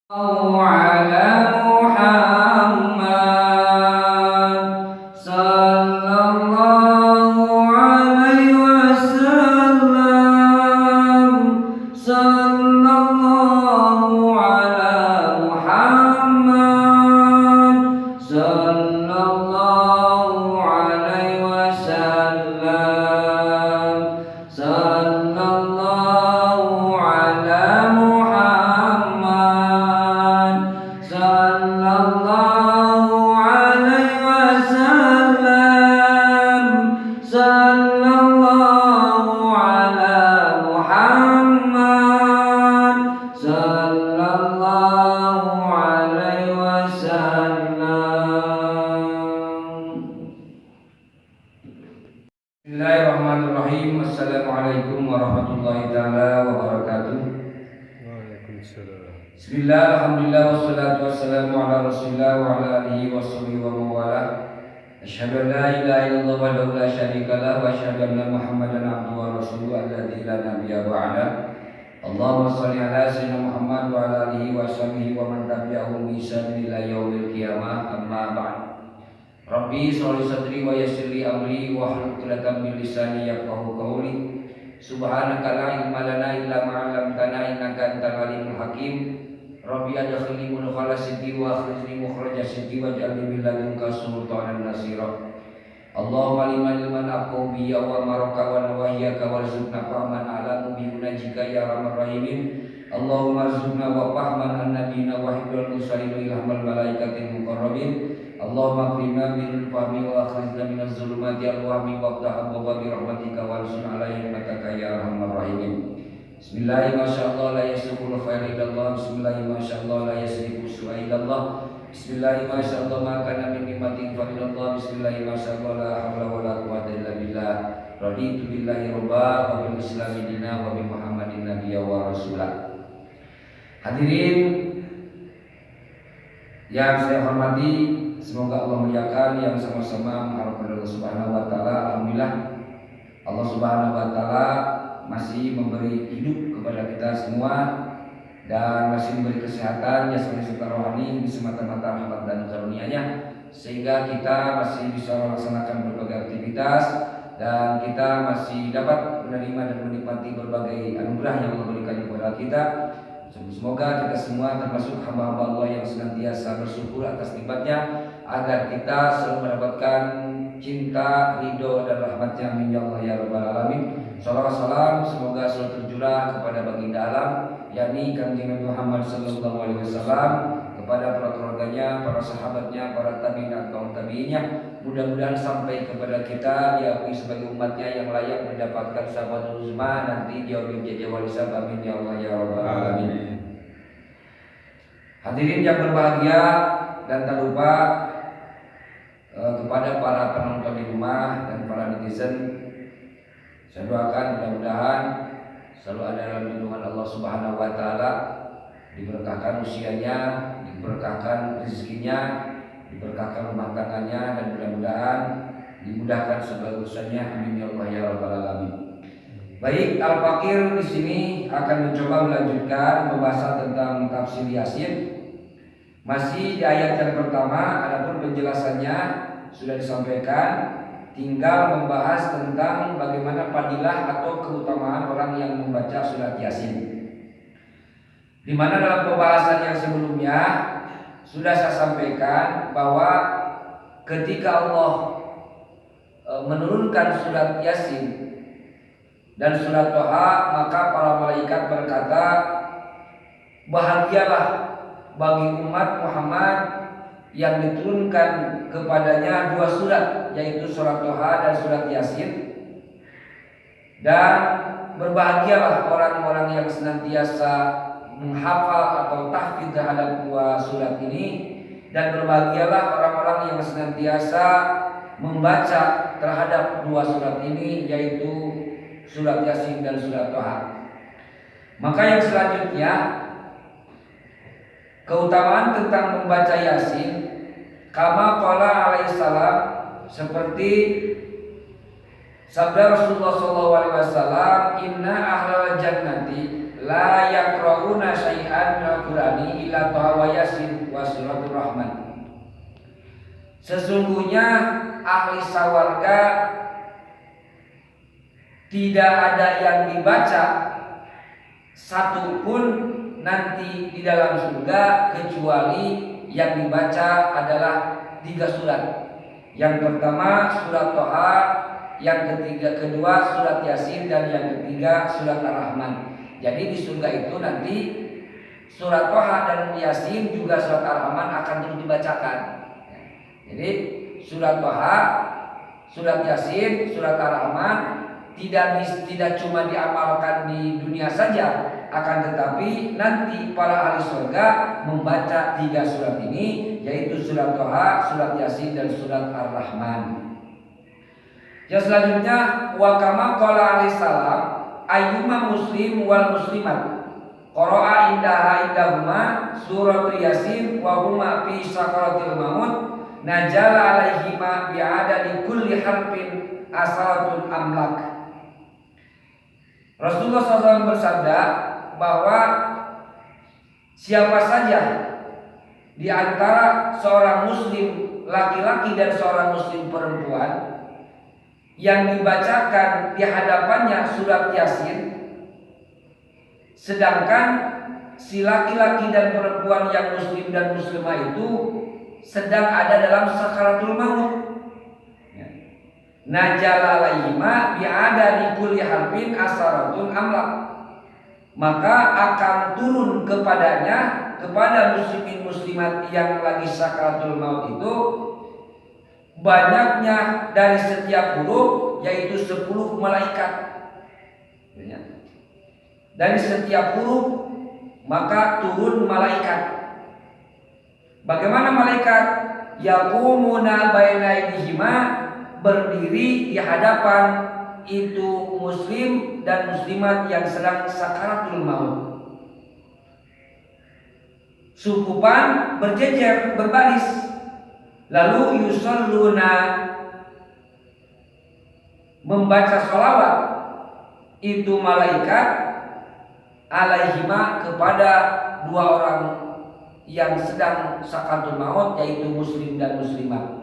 على محمد صلى الله عليه وسلم صلى الله على محمد صلى الله عليه وسلم صلى الله على محمد صلى الله عليه وسلم صلى الله على محمد صلى الله عليه وسلم. Bismillahirrahmanirrahim. Assalamualaikum warahmatullahi taala wabarakatuh. Waalaikumsalam. Bismillah, alhamdulillah, wassalatu wassalamu ala rasulillah wa ala alihi wa sahbihi wa mawala. Asyhadu an la ilaha illallah wahdahu la syarika lah wa asyhadu anna Muhammadan abduhu wa rasuluhu alladzi la nabiyya ba'da. Allahumma shalli ala sayyidina Muhammad wa ala alihi wa sahbihi wa man tabi'ahum bi ihsan ila yaumil qiyamah. Amma ba'd. Rabbi sholli sadri wa yassir li amri wa hlul 'uqdatam min lisani yafqahu qawli. Subhanaka la ilma lana illa ma 'allamtana innaka antal alimul hakim. Rabbi adkhilni mudkhala sidqi wa akhrijni mukhraja sidqi waj'alni min ladunka sultanan nasira. Allahumma liman ilman aqaw bi wa maraka wa nawahyaka warzuqna fahman ala mubinajika ya arhamar rahimin. Allahumma arzuqna wa fahman an-nabiyina wa hibdul mursalin ilhamal malaikatil muqarrabin. Allahumma qrimna min fahmi wa akhrijna minaz zulumati al-wahmi wabda abwaba bi rahmatika warsun alayhi innaka ya arhamar rahimin. Bismillahi masyaallah la yasriqul khaira illallah. Bismillahi masyaallah la yasriqu su'a illallah. Bismillahi masyaallah ma kana min ni'matin fa minallah. Bismillahi masyaallah la haula wala quwwata illa billah. Raditu billahi robba wa bil islami dina wa bi Muhammadin nabiyya wa rasulah. Hadirin yang saya hormati, semoga Allah muliakan yang sama-sama mengharapkan Allah Subhanahu wa taala. Alhamdulillah Allah Subhanahu wa taala masih memberi hidup kepada kita semua dan masih memberi kesehatan jasmani serta rohani di semata-mata rahmat dan karunia-Nya, sehingga kita masih bisa melaksanakan berbagai aktivitas dan kita masih dapat menerima dan menikmati berbagai anugerah yang Allah berikan kepada kita. Semoga kita semua termasuk hamba-hamba Allah yang senantiasa bersyukur atas nikmatnya, agar kita selalu mendapatkan cinta, ridho dan rahmatnya min Allah ya rabbal alamin. Shalawat salam semoga selalu tercurah kepada baginda alam, yakni Kanjeng Nabi Muhammad sallallahu alaihi wasallam, kepada para keluarganya, para sahabatnya, para tabi'in dan kaum tabi'innya. Mudah-mudahan sampai kepada kita diakui sebagai umatnya yang layak mendapatkan syafaat uzma nanti di yaumil jazaa wal hisab. Amin ya Allah ya rabbal alamin. Hadirin yang berbahagia, dan tak lupa kepada para penonton di rumah dan para netizen, saya doakan mudah-mudahan selalu ada dalam lindungan Allah Subhanahu wa taala, diberkahkan usianya, diberkahkan rezekinya, diberkahkan rumah tangganya, dan mudah-mudahan dimudahkan segala urusannya. Amin ya Allah ya rabbal alamin. Baik, Al-Fakir di sini akan mencoba melanjutkan pembahasan tentang tafsir Yasin. Masih di ayat yang pertama, adapun penjelasannya sudah disampaikan, tinggal membahas tentang bagaimana fadilah atau keutamaan orang yang membaca surat Yasin. Di mana dalam pembahasan yang sebelumnya sudah saya sampaikan bahwa ketika Allah menurunkan surat Yasin dan surat Toha, maka para malaikat berkata, bahagialah bagi umat Muhammad yang diturunkan kepadanya dua surat, yaitu surat Toha dan surat Yasin, dan berbahagialah orang-orang yang senantiasa menghafal atau tahfidz terhadap dua surat ini, dan berbahagialah orang-orang yang senantiasa membaca terhadap dua surat ini, yaitu surat Yasin dan surat Toha. Maka yang selanjutnya, keutamaan tentang membaca Yasin, kama qala alaihissalam, seperti sabda Rasulullah SAW, inna ahlal jannati la yaqra'una syai'an minal Qur'ani illa Taha wa Yasin wa suratul Rahman. Sesungguhnya ahli sawarga tidak ada yang dibaca satupun nanti di dalam surga kecuali yang dibaca adalah 3 surat. Yang pertama surat Toha, yang kedua surat Yasin, dan yang ketiga surat Ar-Rahman. Jadi di surga itu nanti surat Toha dan Yasin juga surat Ar-Rahman akan terus dibacakan. Jadi surat Toha, surat Yasin, surat Ar-Rahman tidak cuma diamalkan di dunia saja, akan tetapi nanti para ahli surga membaca 3 surat ini, yaitu surat Toha, surat Yasin, dan surat Ar-Rahman. Yang selanjutnya, wa kama qala alaihi salam ayyuma muslim wal muslimat qara'a indaha indahuma surat Yasin wa huma fi sakaratil maut najala alaihima bi'adadi kulli harfin asaratul amlak. Rasulullah SAW bersabda bahwa siapa saja di antara seorang muslim laki-laki dan seorang muslim perempuan yang dibacakan di hadapannya surat Yasin, sedangkan si laki-laki dan perempuan yang muslim dan muslimah itu sedang ada dalam sakaratul maut, najala alaihima bi'ada di kulli harfin asaratun amlak, maka akan turun kepadanya, kepada muslimin muslimat yang lagi sakaratul maut itu, banyaknya dari setiap huruf, yaitu 10 malaikat. Dari setiap huruf maka turun malaikat. Bagaimana malaikat? Yaqumuna baina aydihima, berdiri di hadapan itu muslim dan muslimat yang sedang sakaratul maut. Sukupan berjejer, berbaris. Lalu yusalluna, membaca sholawat itu malaikat alaihima, kepada 2 orang yang sedang sakaratul maut, yaitu muslim dan muslimat.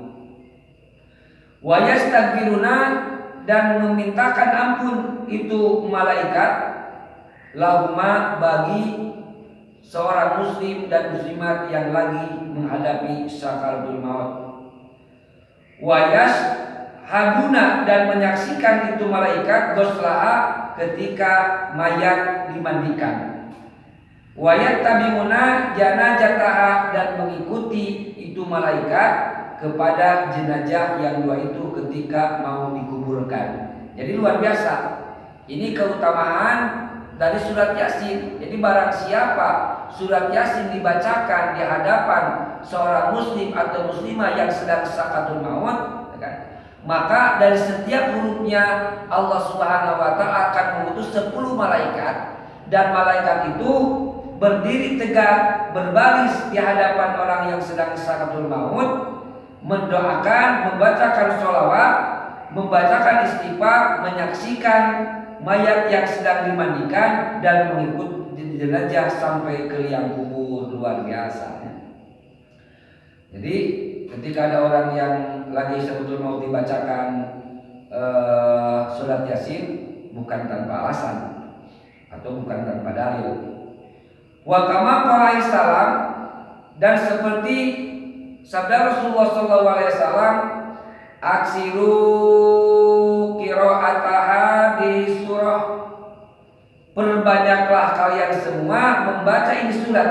Wa yastaghfiruna, dan memintakan ampun itu malaikat lahuma, bagi seorang muslim dan muslimat yang lagi menghadapi sakaratul maut. Wa yashhaduna, dan menyaksikan itu malaikat ghuslaha, ketika mayat dimandikan. Wa yattabi'una janazataha, dan mengikuti itu malaikat kepada jenazah yang 2 itu ketika mau dikuburkan. Jadi luar biasa. Ini keutamaan dari surat Yasin. Jadi barang siapa surat Yasin dibacakan di hadapan seorang muslim atau muslimah yang sedang sakaratul maut, maka dari setiap hurufnya Allah Subhanahu wa taala akan mengutus 10 malaikat, dan malaikat itu berdiri tegak, berbaris di hadapan orang yang sedang sakaratul maut, mendoakan, membacakan sholawat, membacakan istighfar, menyaksikan mayat yang sedang dimandikan, dan mengikut jenazah sampai ke liang kubur. Luar biasa. Jadi ketika ada orang yang lagi sebetulnya mau dibacakan surat Yasin, bukan tanpa alasan atau bukan tanpa dalil. Wa kama qala salam, dan seperti sabda Rasulullah SAW, aksiru qira'ataha di surah, perbanyaklah kalian semua membaca ini surat.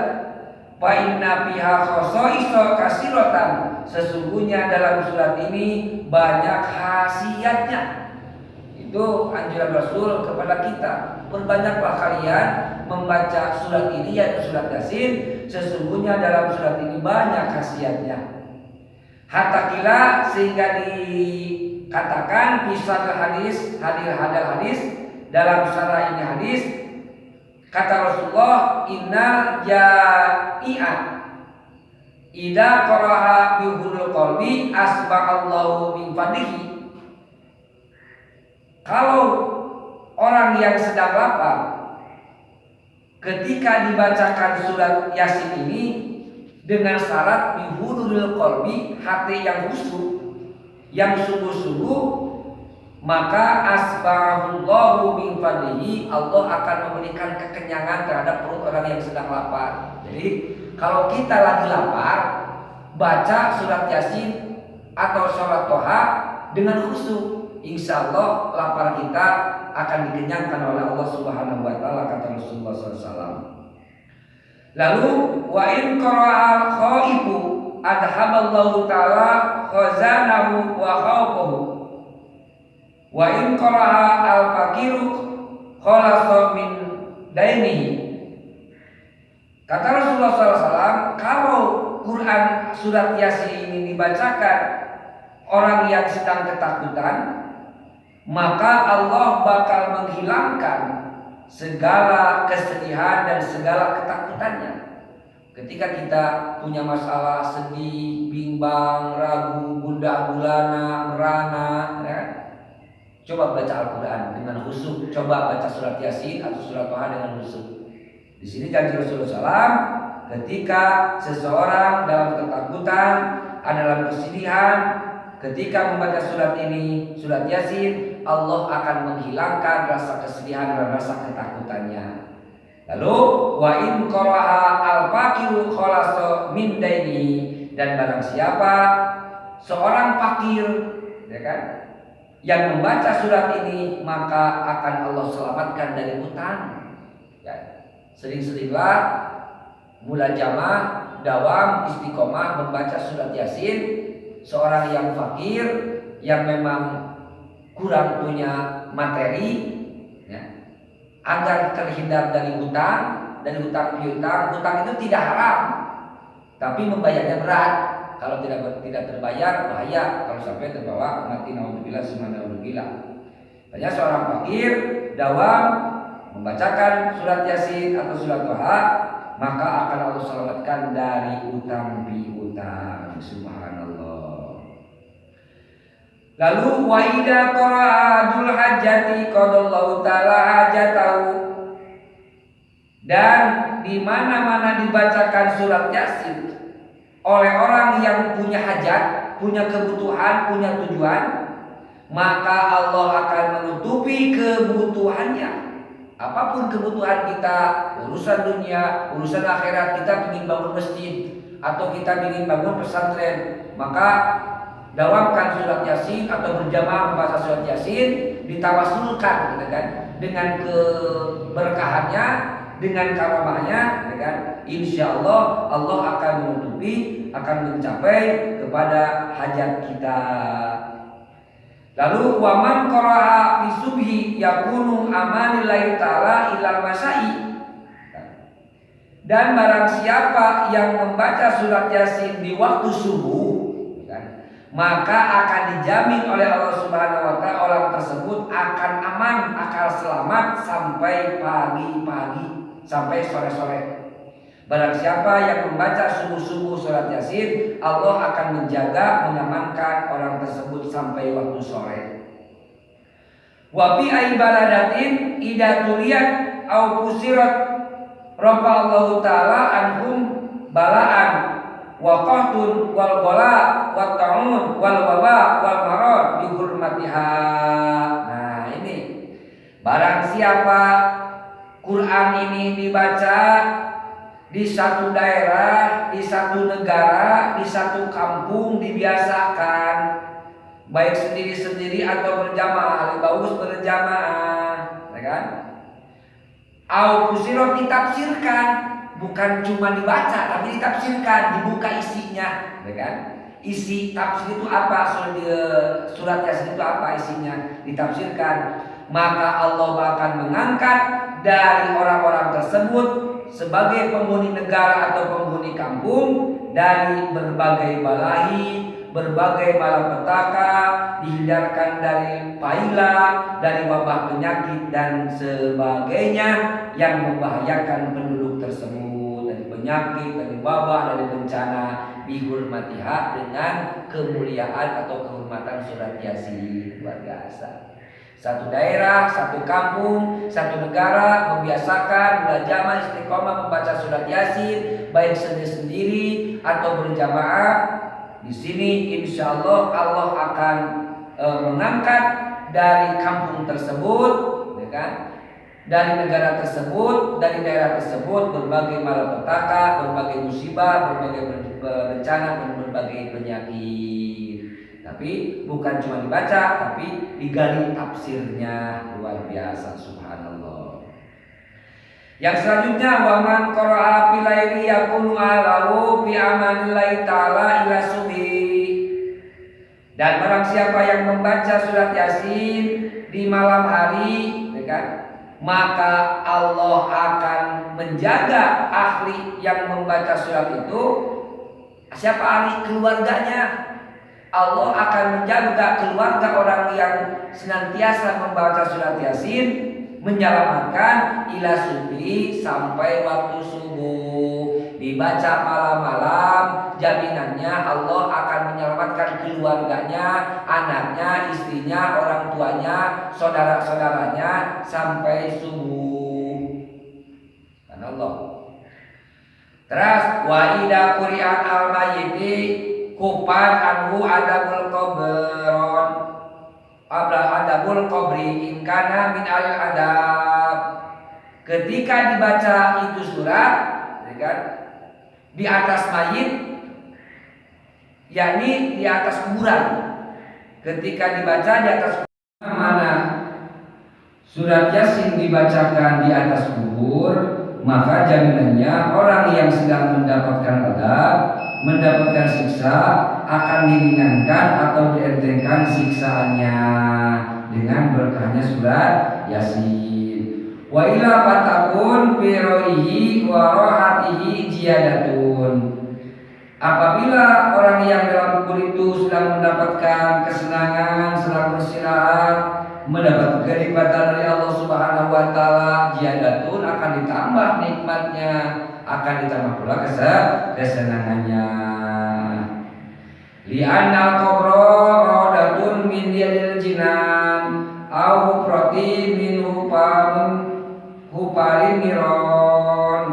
Fa inna fiha khasa'isa kasiratan, sesungguhnya dalam surat ini banyak khasiatnya. Itu anjuran Rasul kepada kita, perbanyaklah kalian membaca surat ini, yaitu surat Yasin, sesungguhnya dalam surat ini banyak khasiatnya. Hatta kila, sehingga dikatakan bisa ke hadis, hadal hadis, dalam syarah ini hadis, kata Rasulullah, innal ja'i'a idza qara'a bihul qalbi asba'allahu min fadlihi. Kalau orang yang sedang lapar ketika dibacakan surat Yasin ini dengan syarat bihuduril qalbi, hati yang khusyuk, yang sungguh-sungguh, maka asbahullahu min fadlihi, Allah akan memberikan kekenyangan terhadap perut orang yang sedang lapar. Jadi kalau kita lagi lapar, baca surat Yasin atau surat Toha dengan khusyuk, insya Allah lapar kita akan dikenyangkan oleh Allah Subhanahu wa taala, kata Rasulullah SAW. Lalu wa in qara'al khaifu adhaballahu taala khazanahu wa khawfahu, wa in qara'a al faqiru khalasa min dainihi. Kata Rasulullah SAW, kalau Quran surat Yasin ini dibacakan orang yang sedang ketakutan, maka Allah bakal menghilangkan segala kesedihan dan segala ketakutannya. Ketika kita punya masalah, sedih, bimbang, ragu, gundah gulana, merana, ya, coba baca Al-Quran dengan khusyuk. Coba baca surat Yasin atau surat Toha dengan khusyuk. Di sini janji Rasulullah SAW, ketika seseorang dalam ketakutan, dalam kesedihan, ketika membaca surat ini, surat Yasin, Allah akan menghilangkan rasa kesedihan dan rasa ketakutannya. Lalu wa in qara'a al-faqiru khalasa min daini, dan barang siapa seorang fakir, ya kan, yang membaca surat ini, maka akan Allah selamatkan dari utang. Ya, sering-seringlah mulajamah, dawam, istiqomah membaca surat Yasin. Seorang yang fakir, yang memang kurang punya materi, ya, agar terhindar dari hutang piutang. Hutang itu tidak haram, tapi membayarnya berat. Kalau tidak terbayar bahaya, kalau sampai terbawa mati, naudzubillah summa naudzubillah. Hanya seorang fakir dawam membacakan surat Yasin atau surat Toha, maka akan Allah selamatkan dari utang piutang. Subhanallah. Lalu wa idza qara'a dzul hajjati qadallahu ta'ala hajatahu, dan di mana-mana dibacakan surat Yasin oleh orang yang punya hajat, punya kebutuhan, punya tujuan, maka Allah akan menutupi kebutuhannya. Apapun kebutuhan kita, urusan dunia, urusan akhirat, kita ingin bangun masjid atau kita ingin bangun pesantren, maka dawamkan surat Yasin atau berjamaah membaca surat Yasin, ditawasulkan, gitu kan, dengan keberkahannya, dengan karamahnya, gitu kan. Insya Allah Allah akan menutupi, akan mencapai kepada hajat kita. Lalu waman qara'a fi subhi yakunu amanillahi ta'ala ilal masai, dan barang siapa yang membaca surat Yasin di waktu subuh, maka akan dijamin oleh Allah Subhanahu wa taala orang tersebut akan aman, akan selamat sampai pagi-pagi, sampai sore-sore. Barang siapa yang membaca subuh-subuh surat Yasin, Allah akan menjaga, mengamankan orang tersebut sampai waktu sore. Wa fi ay baladatin idza tuliyat au fusirat rafa Allah taala anhum bala'an wa qahtun wal ghala wa ta'un wal waba wal marad bi hurmatiha. Nah, ini barang siapa Quran ini dibaca di satu daerah, di satu negara, di satu kampung, dibiasakan baik sendiri-sendiri atau berjamaah, lebih bagus berjamaah, ya kan? Au kusirot, ditafsirkan, bukan cuma dibaca tapi ditafsirkan, dibuka isinya, ya kan? Isi tafsir itu apa? Surat Yasin itu apa isinya? Ditafsirkan. Maka Allah akan mengangkat dari orang-orang tersebut sebagai penghuni negara atau penghuni kampung dari berbagai balahi, berbagai malapetaka, dihindarkan dari paila, dari wabah penyakit dan sebagainya yang membahayakan penduduk tersebut, dari penyakit, dari wabah, dari bencana, dihormatiha dengan kemuliaan atau kehormatan surat Yasin. Luar biasa. Satu daerah, satu kampung, satu negara membiasakan mulazamah istiqomah membaca surat Yasin baik sendiri atau berjamaah. Di sini insya Allah Allah akan mengangkat dari kampung tersebut, ya kan? Dari negara tersebut, dari daerah tersebut berbagai malapetaka, berbagai musibah, berbagai bencana dan berbagai penyakit. Tapi bukan cuma dibaca, tapi digali tafsirnya, luar biasa, subhanallah. Yang selanjutnya waman qara'a fil laili yakunu alahu fi amanillahi ta'ala ila subhi. Dan barang siapa yang membaca surat Yasin di malam hari, ya kan? Maka Allah akan menjaga ahli yang membaca surat itu. Siapa ahli? Keluarganya. Allah akan menjaga keluarga orang yang senantiasa membaca surat Yasin, menyelamatkan ila subuh sampai waktu subuh. Dibaca malam-malam, jaminannya Allah akan menyelamatkan keluarganya, anaknya, istrinya, orang tuanya, saudara-saudaranya sampai subuh. Karena Allah. Terus wa ida quri'an al-mayyiti kupat anhu adabul qabron adabul qabri in kana min al adab. Ketika dibaca itu surat, ya kan, di atas mayit, yakni di atas kuburan. Ketika dibaca di atas kuburan, mana surat Yasin dibacakan di atas kubur, maka jaminannya orang yang sedang mendapatkan adab, mendapatkan siksa akan diringankan atau dientengkan siksaannya dengan berkahnya surat Yasin. Wa ila fatakun fi roihi wa rohatihi jiyadatun. Apabila orang yang dalam kubur itu sedang mendapatkan kesenangan, sedang beristirahat, mendapat kenikmatan dari Allah Subhanahu wa taala, jiyadatun akan ditambah nikmatnya, akan ditambah pula kesenangannya. Li'anna qabra rodatun min yadil jinan au proti min huparin niron.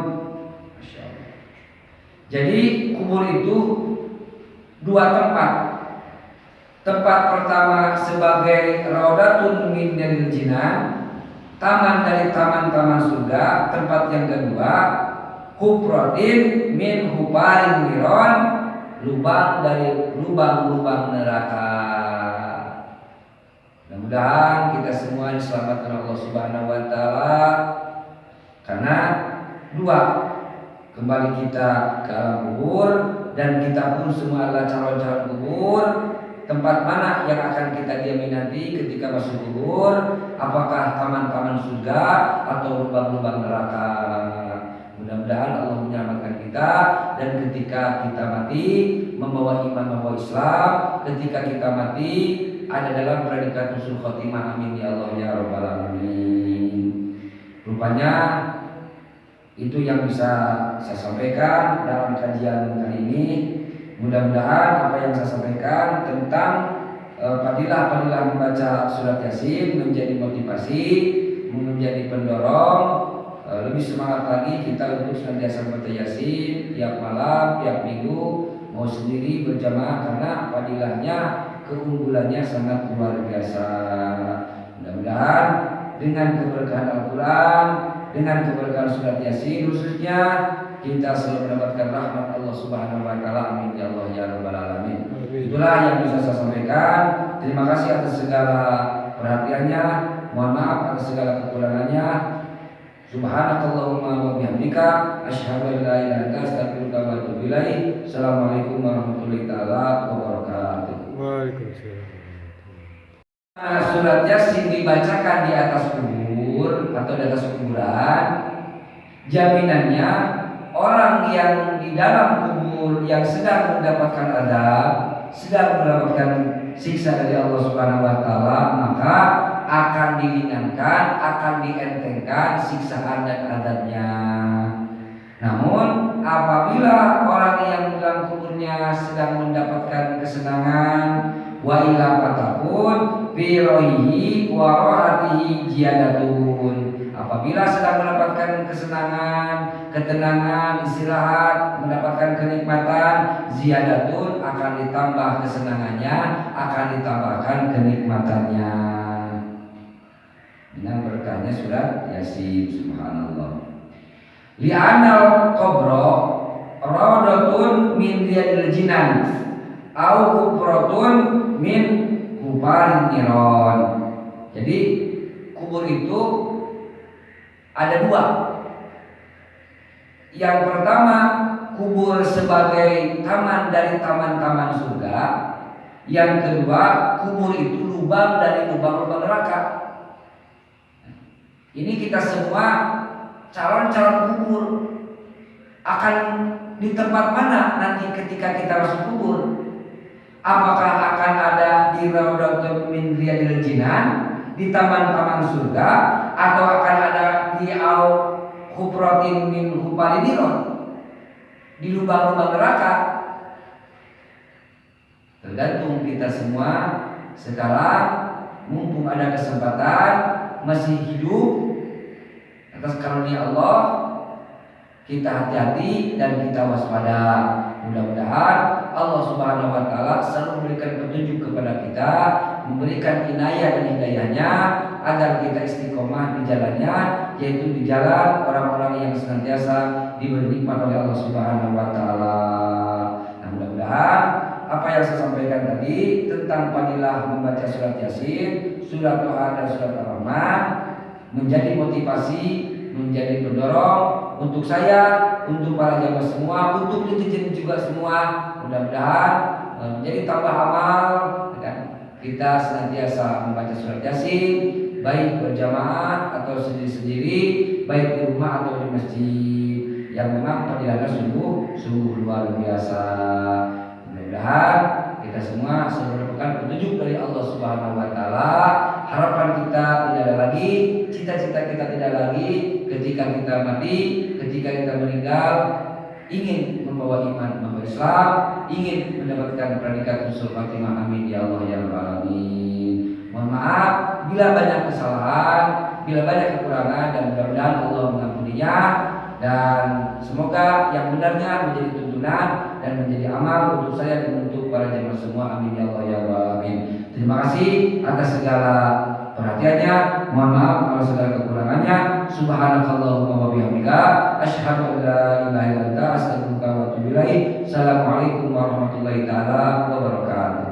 Jadi kubur itu dua tempat. Tempat pertama sebagai rodatun min yadil jinan, taman dari taman-taman surga. Tempat yang kedua huprotin min huparin niron, lubang dari lubang-lubang neraka. Mudah-mudahan kita semua diselamatkan Allah Subhanahu wa taala. Karena dua, kembali kita ke alam kubur dan kita pun semua adalah calon-calon kubur. Tempat mana yang akan kita diami nanti ketika masuk kubur? Apakah taman-taman surga atau lubang-lubang neraka? Mudah-mudahan Allah menyelamatkan kita, dan ketika kita mati membawa iman, membawa Islam, ketika kita mati ada dalam predikat husnul khotimah. Amin ya Allah ya rabbal alamin. Rupanya itu yang bisa saya sampaikan dalam kajian kali ini. Mudah-mudahan apa yang saya sampaikan tentang fadilah-fadilah membaca surat Yasin menjadi motivasi, menjadi pendorong lebih semangat lagi kita untuk senantiasa membaca Yasin tiap malam, tiap minggu, mau sendiri berjamaah, karena fadilahnya, keunggulannya sangat luar biasa. Mudah-mudahan dengan keberkahan Al-Quran, dengan keberkahan surat Yasin khususnya, kita selalu mendapatkan rahmat Allah Subhanahu wa taala. Amin ya Allah ya rabbal alamin. Itulah yang bisa saya sampaikan. Terima kasih atas segala perhatiannya. Mohon maaf atas segala kekurangannya. Subhanakallahumma wa bihamdika asyhadu an la ilaha illa anta astaghfiruka wa atubu ilaik. Assalamualaikum warahmatullahi taala wabarakatuh. Waalaikumsalam. Surat Yasin dibacakan di atas kubur atau di atas kuburan, jaminannya orang yang di dalam kubur yang sedang mendapatkan adab, sedang mendapatkan siksa dari Allah Subhanahu wa taala, maka akan diringankan, akan dientengkan siksaan dan adabnya. Namun apabila orang yang dalam kuburnya sedang mendapatkan kesenangan, wa ila fatakun fi rohihi wa rohatihi jiadatun. Apabila sedang mendapatkan kesenangan, ketenangan, istirahat, mendapatkan kenikmatan, ziyadatun, akan ditambah kesenangannya, akan ditambahkan kenikmatannya. Dengan berkahnya surat Yasin, subhanallah. Li'anal qabra rawdatun min riyadil jinan au hufratun min hufarin niron. Jadi kubur itu ada dua. Yang pertama, kubur sebagai taman dari taman-taman surga. Yang kedua, kubur itu lubang dari lubang-lubang neraka. Ini kita semua calon-calon kubur. Akan di tempat mana nanti ketika kita masuk kubur? Apakah akan ada di Raudhatun min Riyadil Jinan, di taman-taman surga, atau akan ada di Hufratin min Hufarin Niron, di lubang-lubang neraka? Tergantung kita semua sekarang, mumpung ada kesempatan, masih hidup atas karunia Allah, kita hati-hati dan kita waspada. Mudah-mudahan Allah Subhanahu wa taala selalu memberikan petunjuk kepada kita, memberikan inayah dan hidayahnya agar kita istiqomah di jalannya, yaitu di jalan orang-orang yang senantiasa diberi nikmat oleh Allah Subhanahu wa taala. Nah, mudah-mudahan apa yang saya sampaikan tadi tentang fadilah membaca surat Yasin, surat Toha dan surat Ar-Rahman menjadi motivasi, menjadi pendorong untuk saya, untuk para jamaah semua, untuk netizen juga semua. Mudah-mudahan menjadi tambah amal dan kita senantiasa membaca surat Yasin, baik berjamaah atau sendiri-sendiri, baik di rumah atau di masjid, yang memang fadilahnya sungguh luar biasa. Mudah-mudahan kita semua mendapatkan petunjuk dari Allah Subhanahu wa taala. Harapan kita tidak ada lagi, cita-cita kita tidak lagi ketika kita mati, ketika kita meninggal, ingin membawa iman, membawa Islam, ingin mendapatkan predikat husnul khatimah. Amin ya Allah ya rabbal alamin. Mohon maaf bila banyak kesalahan, bila banyak kekurangan, dan mudah-mudahan Allah mengampuninya, dan semoga yang benarnya menjadi tuntunan dan menjadi amal untuk saya dan untuk para jemaah semua. Amin ya Allah ya rabbal alamin. Terima kasih atas segala perhatiannya. Mohon maaf atas segala kekurangannya. Subhanakallahumma wa bihamdika asyhadu an la ilaha illa anta astaghfiruka wa atubu ilaik. Assalamualaikum warahmatullahi taala wabarakatuh.